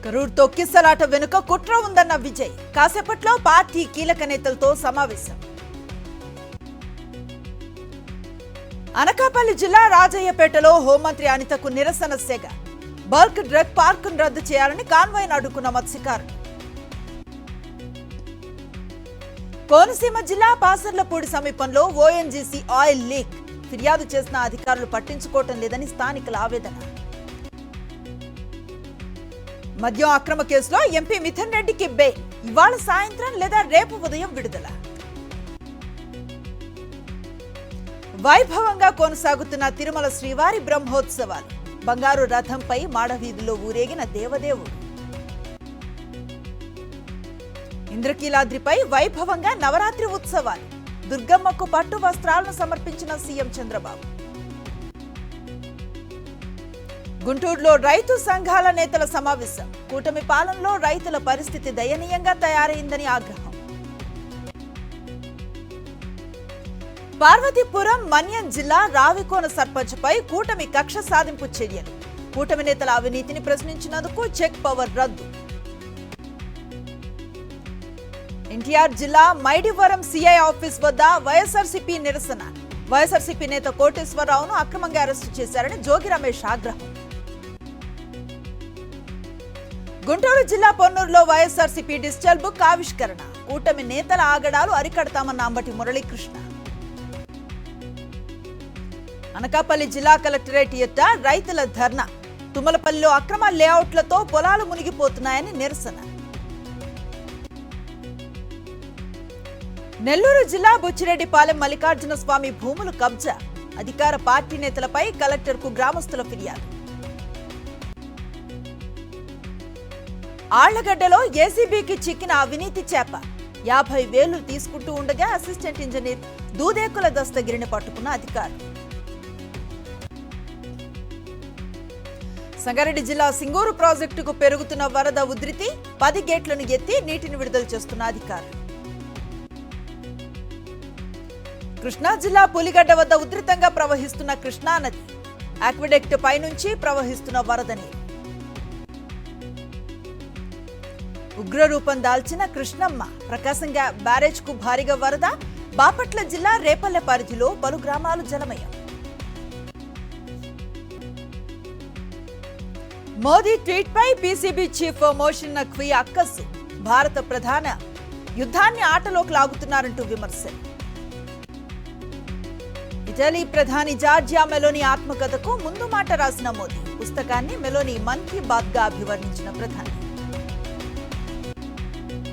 కరూర్ తొక్కిసలాట వెనుక కుట్ర ఉందన్న విజయ్. కాసేపట్లో పార్టీ కీలక నేతలతో సమావేశం. అనకాపల్లి జిల్లా రాజయ్యపేటలో హోంమంత్రి అనితకు నిరసన సెగ. బల్క్ డ్రగ్ పార్కును రద్దు చేయాలని కాన్వాయ్ను అడ్డుకున్న మత్స్యకారులు. కోనసీమ జిల్లా పాసర్లపూడి సమీపంలో ఓఎన్జీసీ ఆయిల్ లీక్. ఫిర్యాదు చేసిన అధికారులు పట్టించుకోవటం లేదని స్థానికుల ఆవేదన. మద్యం అక్రమ కేసులో ఎంపీ మిథున్ రెడ్డికి బెయిల్. ఇవాళ సాయంత్రం లేదా రేపు ఉదయం విడుదల. వైభవంగా కొనసాగుతున్న తిరుమల శ్రీవారి బ్రహ్మోత్సవాలు. బంగారు రథంపై మాడవీధిలో ఊరేగిన దేవదేవుడు. ఇంద్రకీలాద్రిపై వైభవంగా నవరాత్రి ఉత్సవాలు. దుర్గమ్మకు పట్టు వస్త్రాలను సమర్పించిన సీఎం చంద్రబాబు. గుంటూరులో రైతు సంఘాల నేతల సమావేశం. కూటమి పాలనలో రైతుల పరిస్థితి దయనీయంగా తయారైందని ఆగ్రహం. పార్వతీపురం మన్యం జిల్లా రావికోన సర్పంచ్పై కూటమి కక్ష సాధింపు చర్యలు. కూటమి నేతల అవినీతిని ప్రశ్నించినందుకు చెక్ పవర్ రద్దు. ఎన్టీఆర్ జిల్లా మైడివరం సిఐ ఆఫీస్ వద్ద వైఎస్ఆర్సీపీ నిరసన. వైఎస్ఆర్సీపీ నేత కోటేశ్వరరావును అక్రమంగా అరెస్టు చేశారని జోగి రమేష్ ఆగ్రహం. గుంటూరు జిల్లా పొన్నూరులో వైఎస్ఆర్సీపీ డిజిటల్ బుక్ ఆవిష్కరణ. కూటమి నేతల ఆగడాలు అరికడతామన్న అంబటి మురళీకృష్ణ. అనకాపల్లి జిల్లా కలెక్టరేట్ ఎదుట రైతుల ధర్నా. తుమ్మలపల్లిలో అక్రమ లేఅవుట్లతో పొలాలు మునిగిపోతున్నాయని నిరసన. నెల్లూరు జిల్లా బుచ్చిరెడ్డిపాలెం మల్లికార్జున స్వామి భూములు కబ్జా. అధికార పార్టీ నేతలపై కలెక్టర్కు గ్రామస్తుల ఫిర్యాదు. ఆళ్లగడ్డలో ఏసీబీకి చిక్కిన అవినీతి చేప. 50,000 తీసుకుంటూ ఉండగా అసిస్టెంట్ ఇంజనీర్ దూదేకుల దస్తగిరిని పట్టుకున్న అధికారులు. సంగారెడ్డి జిల్లా సింగూరు ప్రాజెక్టుకు పెరుగుతున్న వరద ఉధృతి. 10 గేట్లను ఎత్తి నీటిని విడుదల చేస్తున్న అధికారులు. కృష్ణా జిల్లా పులిగడ్డ వద్ద ఉధృతంగా ప్రవహిస్తున్న కృష్ణా నది. ఆక్విడెక్ట్ పైనుంచి ప్రవహిస్తున్న వరద నీరు. ఉగ్రరూపం దాల్చిన కృష్ణమ్మ. ప్రకాశం బ్యారేజ్ కు భారీగా వరద. బాపట్ల జిల్లా రేపల్లె పరిధిలో పలు గ్రామాలు జలమయం. మోదీ ట్వీట్ పై పీసీబీ చీఫ్ మోషన్ నఖ్వీ అక్కసు. భారత ప్రధాన యుద్ధాన్ని ఆటలోకి లాగుతున్నారంటూ విమర్శలు. ఇటలీ ప్రధాని జార్జియా మెలోనీ ఆత్మకథకు ముందు మాట రాసిన మోదీ. పుస్తకాన్ని మెలోనీ మన్ కీ బాత్ గా అభివర్ణించిన ప్రధాని.